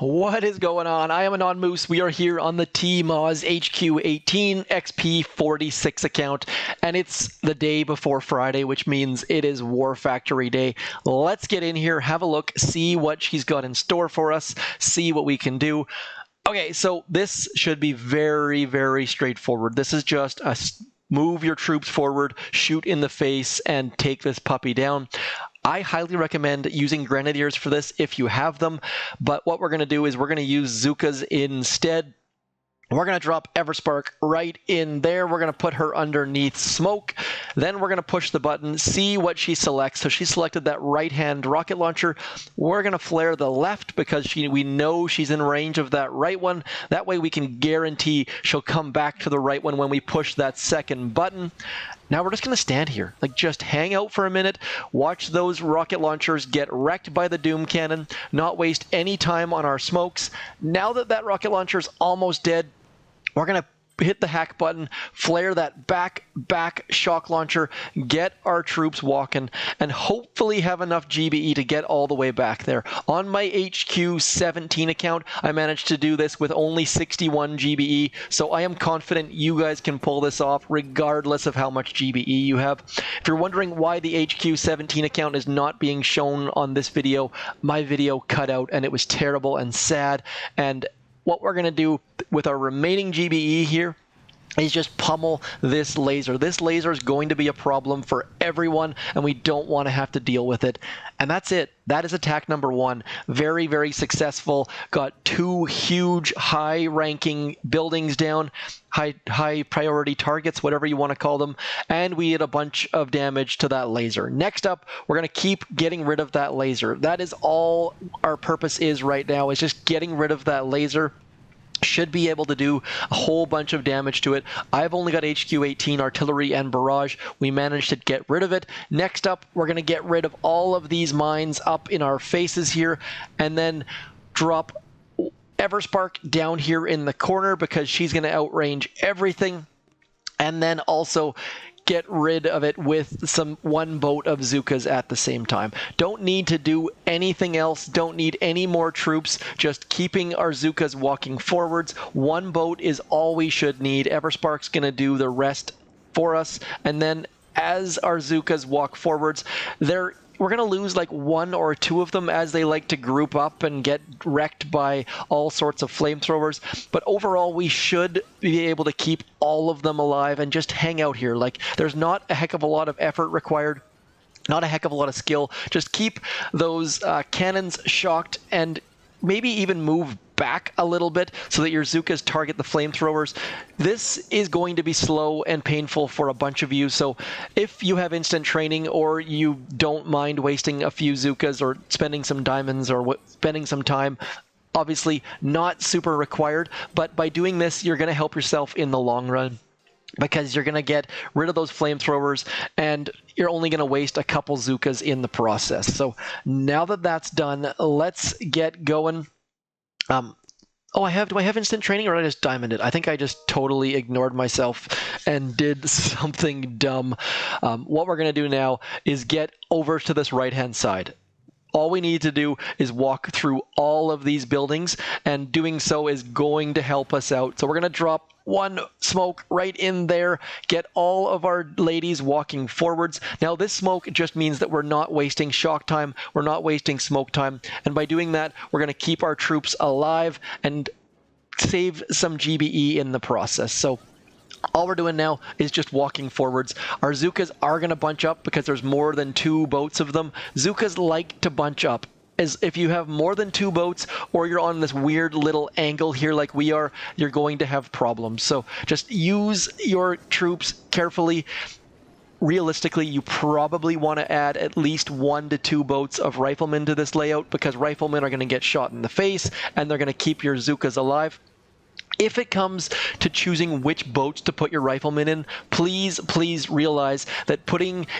What is going on? I am Anon Moose. We are here on the SIMOs HQ18 XP46 account, and it's the day before Friday, which means it is War Factory Day. Let's get in here, have a look, see what she's got in store for us, see what we can do. Okay, so this should be very, very straightforward. This is just a move your troops forward, shoot in the face, and take this puppy down. I highly recommend using grenadiers for this if you have them, but what we're going to do is we're going to use zookas instead. We're going to drop Everspark right in there. We're going to put her underneath smoke. Then we're going to push the button, see what she selects. So she selected that right-hand rocket launcher. We're going to flare the left because we know she's in range of that right one. That way we can guarantee she'll come back to the right one when we push that second button. Now we're just going to stand here, like just hang out for a minute, watch those rocket launchers get wrecked by the Doom Cannon, not waste any time on our smokes. Now that that rocket launcher is almost dead, we're going to hit the hack button, flare that back shock launcher, get our troops walking, and hopefully have enough GBE to get all the way back there. On my HQ17 account, I managed to do this with only 61 GBE, so I am confident you guys can pull this off regardless of how much GBE you have. If you're wondering why the HQ17 account is not being shown on this video, my video cut out and it was terrible and sad, and what we're going to do with our remaining GBE here is just pummel this laser. This laser is going to be a problem for everyone, and we don't want to have to deal with it. And that's it. That is attack number one. Very, very successful. Got two huge high-ranking buildings down, high priority targets, whatever you want to call them, and we did a bunch of damage to that laser. Next up, we're going to keep getting rid of that laser. That is all our purpose is right now, is just getting rid of that laser. Should be able to do a whole bunch of damage to it. I've only got HQ18 artillery and barrage. We managed to get rid of it. Next up, we're going to get rid of all of these mines up in our faces here, and then drop Everspark down here in the corner because she's going to outrange everything. And then also get rid of it with one boat of zookas at the same time. Don't need to do anything else. Don't need any more troops. Just keeping our zookas walking forwards. One boat is all we should need. Everspark's going to do the rest for us. And then as our zookas walk forwards, we're going to lose like one or two of them as they like to group up and get wrecked by all sorts of flamethrowers. But overall, we should be able to keep all of them alive and just hang out here. Like, there's not a heck of a lot of effort required, not a heck of a lot of skill. Just keep those cannons shocked and maybe even move back a little bit so that your zookas target the flamethrowers. This is going to be slow and painful for a bunch of you, so if you have instant training or you don't mind wasting a few zookas or spending some diamonds or spending some time, obviously not super required, but by doing this, you're going to help yourself in the long run, because you're going to get rid of those flamethrowers and you're only going to waste a couple zookas in the process. So now that that's done, let's get going. Do I have instant training, or did I just diamond it? I think I just totally ignored myself and did something dumb. What we're going to do now is get over to this right-hand side. All we need to do is walk through all of these buildings, and doing so is going to help us out. So we're going to drop one smoke right in there, get all of our ladies walking forwards. Now this smoke just means that we're not wasting shock time, we're not wasting smoke time, and by doing that, we're going to keep our troops alive and save some GBE in the process. So all we're doing now is just walking forwards. Our zookas are going to bunch up because there's more than two boats of them. Zookas like to bunch up. As if you have more than two boats, or you're on this weird little angle here like we are, you're going to have problems. So just use your troops carefully. Realistically, you probably want to add at least 1 to 2 boats of riflemen to this layout, because riflemen are going to get shot in the face and they're going to keep your zookas alive. If it comes to choosing which boats to put your riflemen in, please realize that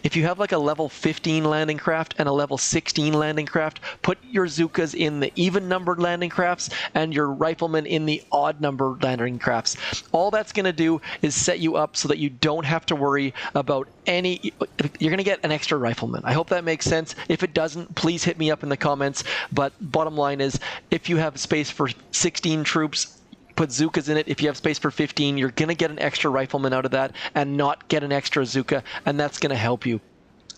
if you have like a level 15 landing craft and a level 16 landing craft, put your zookas in the even numbered landing crafts and your riflemen in the odd numbered landing crafts. All that's going to do is set you up so that you don't have to worry about you're going to get an extra rifleman. I hope that makes sense. If it doesn't, please hit me up in the comments. But bottom line is, if you have space for 16 troops, put zookas in it. If you have space for 15, you're going to get an extra rifleman out of that and not get an extra zooka, and that's going to help you.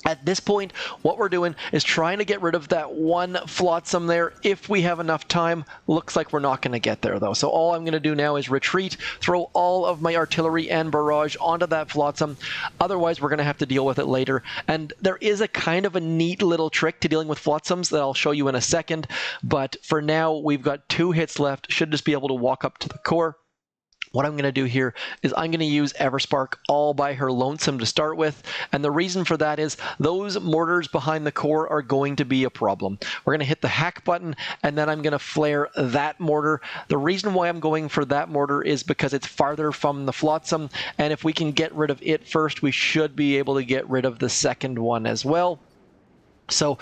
At this point, what we're doing is trying to get rid of that one flotsam there if we have enough time. Looks like we're not going to get there, though. So all I'm going to do now is retreat, throw all of my artillery and barrage onto that flotsam. Otherwise, we're going to have to deal with it later. And there is a kind of a neat little trick to dealing with flotsams that I'll show you in a second. But for now, we've got 2 hits left. Should just be able to walk up to the core. What I'm going to do here is I'm going to use Everspark all by her lonesome to start with, and the reason for that is those mortars behind the core are going to be a problem. We're going to hit the hack button, and then I'm going to flare that mortar. The reason why I'm going for that mortar is because it's farther from the flotsam, and if we can get rid of it first, we should be able to get rid of the second one as well. So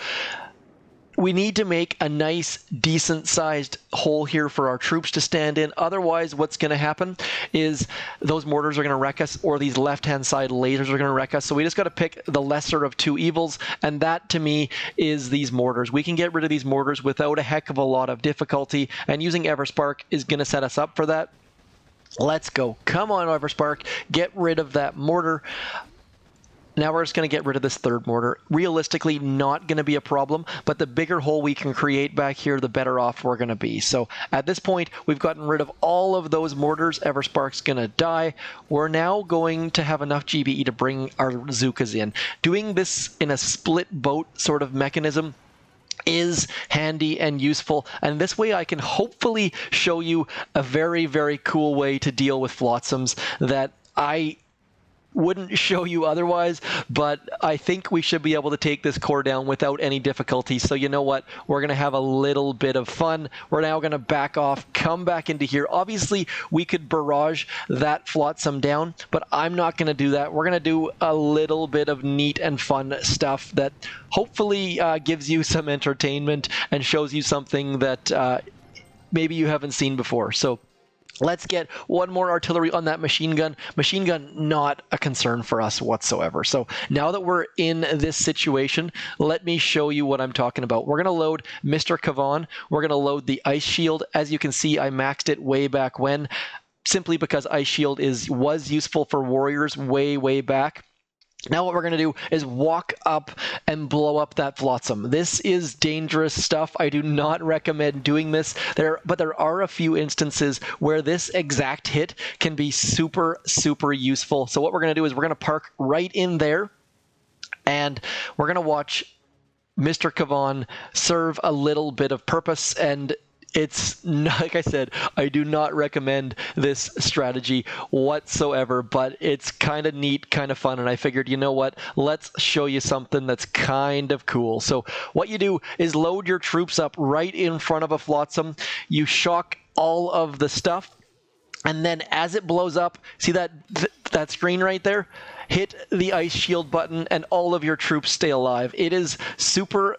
we need to make a nice, decent-sized hole here for our troops to stand in. Otherwise, what's going to happen is those mortars are going to wreck us, or these left-hand side lasers are going to wreck us. So we just got to pick the lesser of 2 evils, and that, to me, is these mortars. We can get rid of these mortars without a heck of a lot of difficulty, and using Everspark is going to set us up for that. Let's go. Come on, Everspark. Get rid of that mortar. Now we're just going to get rid of this third mortar. Realistically, not going to be a problem, but the bigger hole we can create back here, the better off we're going to be. So at this point, we've gotten rid of all of those mortars. Everspark's going to die. We're now going to have enough GBE to bring our zookas in. Doing this in a split boat sort of mechanism is handy and useful, and this way I can hopefully show you a very, very cool way to deal with flotsams that I wouldn't show you otherwise, but I think we should be able to take this core down without any difficulty. So you know what? We're going to have a little bit of fun. We're now going to back off, come back into here. Obviously, we could barrage that flotsam down, but I'm not going to do that. We're going to do a little bit of neat and fun stuff that hopefully gives you some entertainment and shows you something that maybe you haven't seen before. So let's get one more artillery on that machine gun. Machine gun, not a concern for us whatsoever. So now that we're in this situation, let me show you what I'm talking about. We're going to load Mr. Kavan. We're going to load the ice shield. As you can see, I maxed it way back when, simply because ice shield was useful for warriors way back. Now what we're going to do is walk up and blow up that flotsam. This is dangerous stuff. I do not recommend doing this. But there are a few instances where this exact hit can be super useful. So what we're going to do is we're going to park right in there, and we're going to watch Mr. Kavan serve a little bit of purpose. And it's not, like I said, I do not recommend this strategy whatsoever, but it's kind of neat, kind of fun, and I figured, you know what, let's show you something that's kind of cool. So what you do is load your troops up right in front of a flotsam. You shock all of the stuff, and then as it blows up, see that screen right there? Hit the ice shield button and all of your troops stay alive. It is super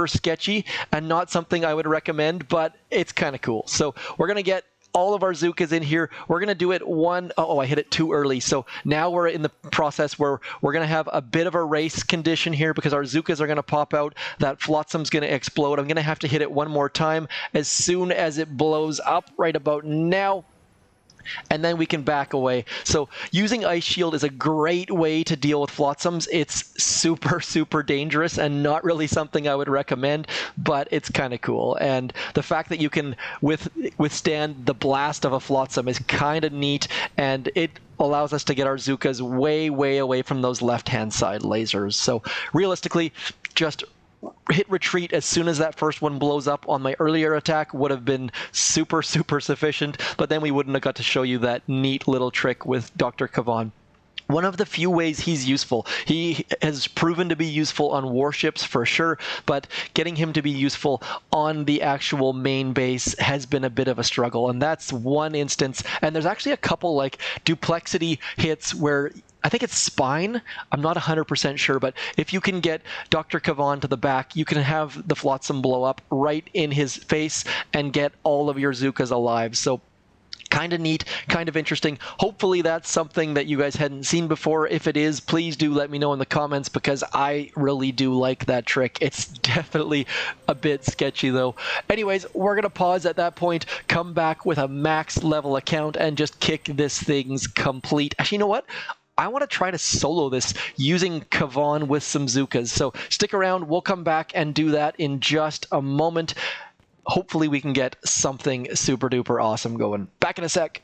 sketchy and not something I would recommend, but it's kind of cool. So we're going to get all of our zookas in here. We're going to do it I hit it too early. So now we're in the process where we're going to have a bit of a race condition here because our zookas are going to pop out. That flotsam's going to explode. I'm going to have to hit it one more time as soon as it blows up right about now, and then we can back away. So using Ice Shield is a great way to deal with flotsams. It's super dangerous and not really something I would recommend, but it's kind of cool. And the fact that you can withstand the blast of a flotsam is kind of neat, and it allows us to get our zookas way away from those left-hand side lasers. So realistically, just hit retreat as soon as that first one blows up on my earlier attack would have been super sufficient, but then we wouldn't have got to show you that neat little trick with Dr. Kavan. one of the few ways he's useful. He has proven to be useful on warships for sure, but getting him to be useful on the actual main base has been a bit of a struggle, and that's one instance. And there's actually a couple like duplexity hits where I think it's spine. I'm not 100% sure, but if you can get Dr. Kavan to the back, you can have the Flotsam blow up right in his face and get all of your zookas alive. So kind of neat, kind of interesting. Hopefully that's something that you guys hadn't seen before. If it is, please do let me know in the comments, because I really do like that trick. It's definitely a bit sketchy though. Anyways, we're going to pause at that point, come back with a max level account, and just kick this thing's complete. Actually, you know what? I want to try to solo this using Kavan with some zookas. So stick around. We'll come back and do that in just a moment. Hopefully we can get something super duper awesome going. Back in a sec.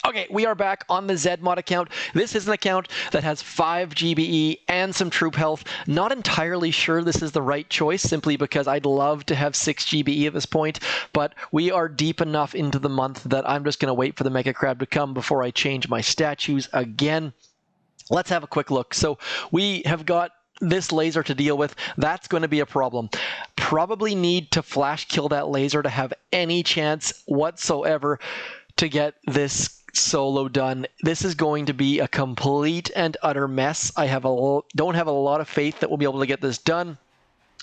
Okay, we are back on the zmoT account. This is an account that has 5 GBE and some troop health. Not entirely sure this is the right choice, simply because I'd love to have 6 GBE at this point, but we are deep enough into the month that I'm just going to wait for the Mega Crab to come before I change my statues again. Let's have a quick look. So we have got this laser to deal with. That's going to be a problem. Probably need to flash kill that laser to have any chance whatsoever to get this solo done. This is going to be a complete and utter mess. I don't have a lot of faith that we'll be able to get this done,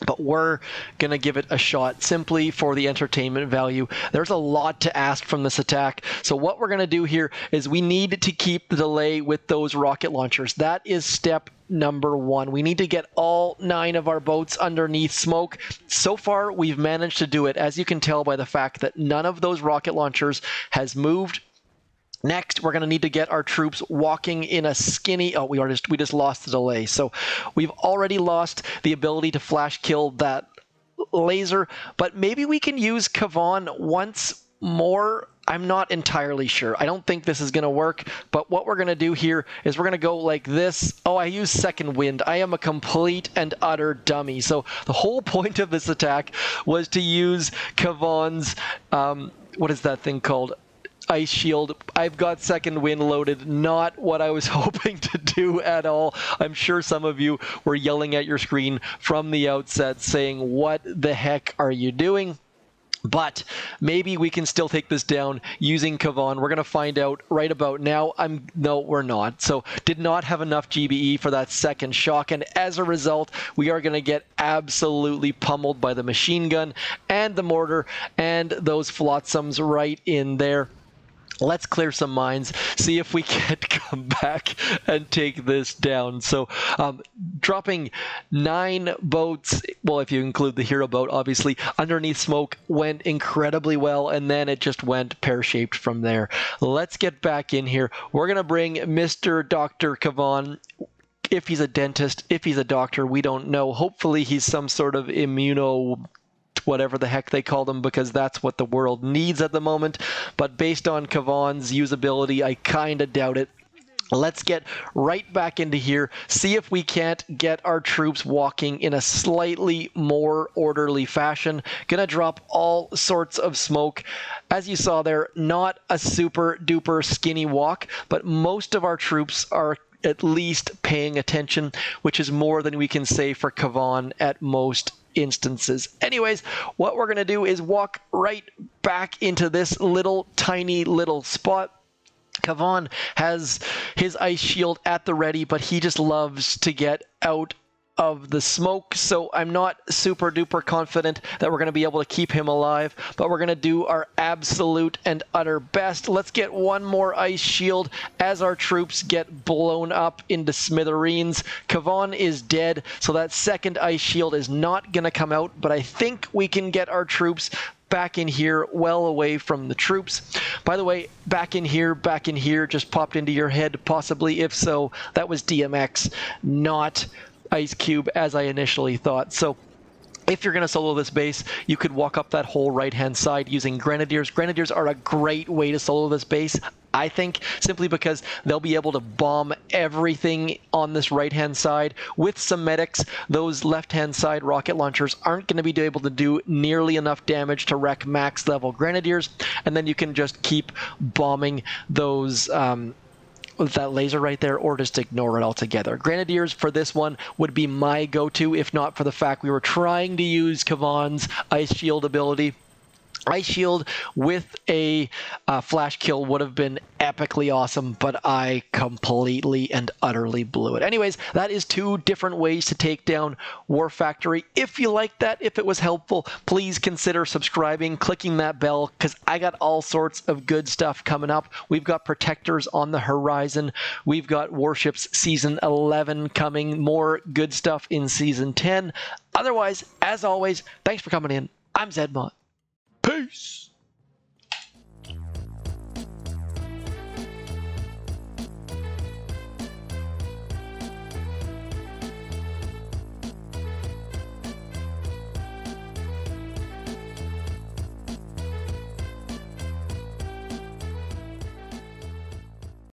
but we're going to give it a shot simply for the entertainment value. There's a lot to ask from this attack. So what we're going to do here is we need to keep the delay with those rocket launchers. That is step number 1. We need to get all 9 of our boats underneath smoke. So far, we've managed to do it, as you can tell by the fact that none of those rocket launchers has moved. Next, we're going to need to get our troops walking in a skinny... Oh, we just lost the delay. So we've already lost the ability to flash kill that laser, but maybe we can use Kavan once more. I'm not entirely sure. I don't think this is going to work, but what we're going to do here is we're going to go like this. Oh, I use second wind. I am a complete and utter dummy. So the whole point of this attack was to use Kavan's... what is that thing called? Ice shield. I've got second wind loaded. Not what I was hoping to do at all. I'm sure some of you were yelling at your screen from the outset saying, what the heck are you doing? But maybe we can still take this down using Kavan. We're going to find out right about now. No, we're not. So did not have enough GBE for that second shock, and as a result, we are going to get absolutely pummeled by the machine gun and the mortar and those flotsams right in there. Let's clear some mines, see if we can come back and take this down. So dropping 9 boats, well, if you include the hero boat, obviously, underneath smoke went incredibly well, and then it just went pear-shaped from there. Let's get back in here. We're going to bring Mr. Dr. Kavan. If he's a dentist, if he's a doctor, we don't know. Hopefully he's some sort of immuno... whatever the heck they call them, because that's what the world needs at the moment. But based on Kavan's usability, I kind of doubt it. Let's get right back into here, see if we can't get our troops walking in a slightly more orderly fashion. Gonna drop all sorts of smoke. As you saw there, not a super duper skinny walk, but most of our troops are at least paying attention, which is more than we can say for Kavan at most instances. Anyways, what we're going to do is walk right back into this tiny little spot. Kavan has his ice shield at the ready, but he just loves to get out of the smoke, so I'm not super duper confident that we're going to be able to keep him alive, but we're going to do our absolute and utter best. Let's get one more ice shield as our troops get blown up into smithereens. Kavan is dead, so that second ice shield is not going to come out, but I think we can get our troops back in here, well away from the troops. By the way, back in here just popped into your head, possibly. If so, that was DMX, not Ice Cube, as I initially thought. So if you're going to solo this base, you could walk up that whole right-hand side using Grenadiers. Grenadiers are a great way to solo this base. I think, simply because they'll be able to bomb everything on this right-hand side. With some medics, those left-hand side rocket launchers aren't going to be able to do nearly enough damage to wreck max-level grenadiers, and then you can just keep bombing those with that laser right there, or just ignore it altogether. Grenadiers for this one would be my go-to, if not for the fact we were trying to use Kavan's Ice Shield ability. Ice Shield with a flash kill would have been epically awesome, but I completely and utterly blew it. Anyways, that is 2 different ways to take down War Factory. If you liked that, if it was helpful, please consider subscribing, clicking that bell, because I got all sorts of good stuff coming up. We've got Protectors on the horizon. We've got Warships Season 11 coming. More good stuff in Season 10. Otherwise, as always, thanks for coming in. I'm zmoT. Peace!